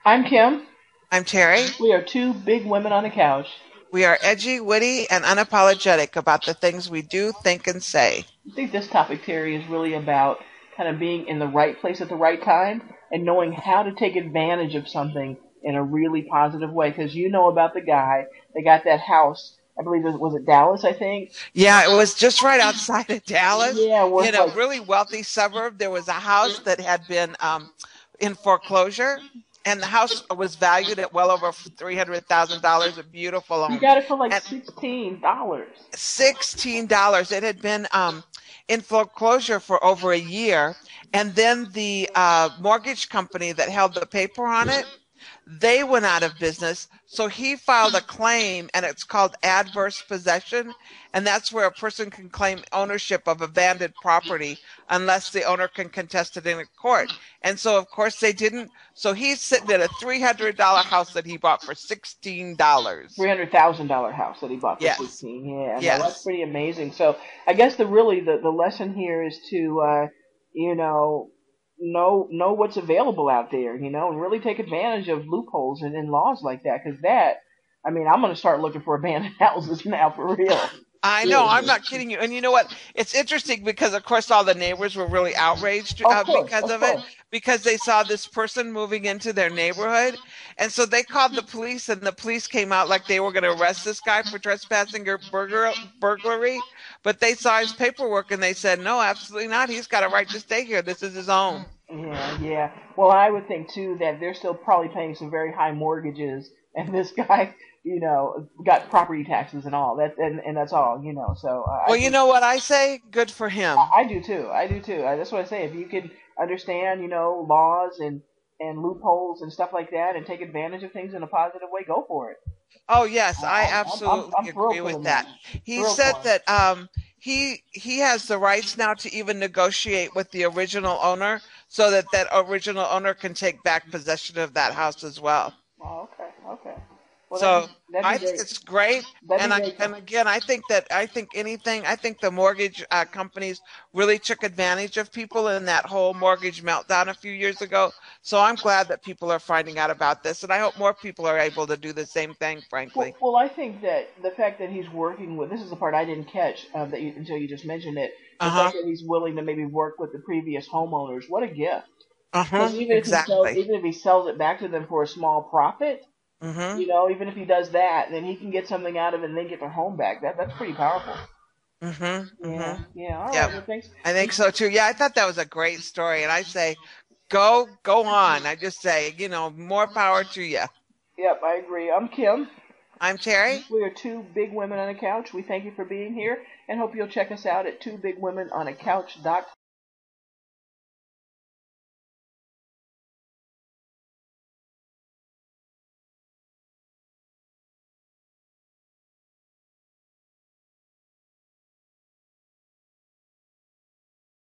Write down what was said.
I'm Kim. I'm Terry. We are two big women on a couch. We are edgy, witty, and unapologetic about the things we do, think, and say. I think this topic, Terry, is really about kind of being in the right place at the right time and knowing how to take advantage of something in a really positive way. Because you know about the guy that got that house. I believe was it Dallas? I think. Yeah, it was just right outside of Dallas Yeah, in worth a like really wealthy suburb. There was a house that had been in foreclosure, and the house was valued at well over $300,000. A beautiful he home, got it for like and $16. $16. It had been in foreclosure for over a year, and then the mortgage company that held the paper on it, they went out of business. So he filed a claim, and it's called adverse possession. And that's where a person can claim ownership of abandoned property unless the owner can contest it in a court. And so, of course, they didn't. So he's sitting at a $300 house that he bought for $16. $300,000 house that he bought for Yes. 16. Yeah, no, that's Yes. pretty amazing. So I guess the lesson here is to you know what's available out there, and really take advantage of loopholes and laws like that. Because I mean, I'm gonna start looking for abandoned houses now for real. I know, I'm Seriously. not kidding you. And you know what? It's interesting because, of course, all the neighbors were really outraged Of course, because of of it, course. because they saw this person moving into their neighborhood. And so they called the police, and the police came out like they were going to arrest this guy for trespassing or burglary. But they saw his paperwork and they said, no, absolutely not. He's got a right to stay here. This is his home. Yeah, yeah. Well, I would think too that they're still probably paying some very high mortgages, and this guy, got property taxes and all that, and that's all, So I Well, you think know what I say? Good for him. I do too. I do too. That's what I say. If you can understand, laws and loopholes and stuff like that, and take advantage of things in a positive way, go for it. Oh yes, I I'm absolutely thrilled agree for the with that. man. He Thrilled said for him. that he has the rights now to even negotiate with the original owner so that that original owner can take back possession of that house as well. Oh, okay, okay. Well, So that'd be I think great. it's great. That'd And be great. again, I think anything, I think the mortgage companies really took advantage of people in that whole mortgage meltdown a few years ago. So I'm glad that people are finding out about this, and I hope more people are able to do the same thing, frankly. Well, I think that the fact that he's working with this is the part I didn't catch until you just mentioned it. The Uh-huh. fact that he's willing to maybe work with the previous homeowners, what a gift! Because Uh-huh. Exactly. even if he sells it back to them for a small profit, Mm-hmm. even if he does that, then he can get something out of it and then get their home back. That's pretty powerful. Mm-hmm. Yeah, Mm-hmm. yeah. All right. Yep. Well, thanks. I think so too. Yeah, I thought that was a great story. And I say, go on. I just say, more power to you. Yep, I agree. I'm Kim. I'm Terry. We are two big women on a couch. We thank you for being here and hope you'll check us out at twobigwomenonacouch.com.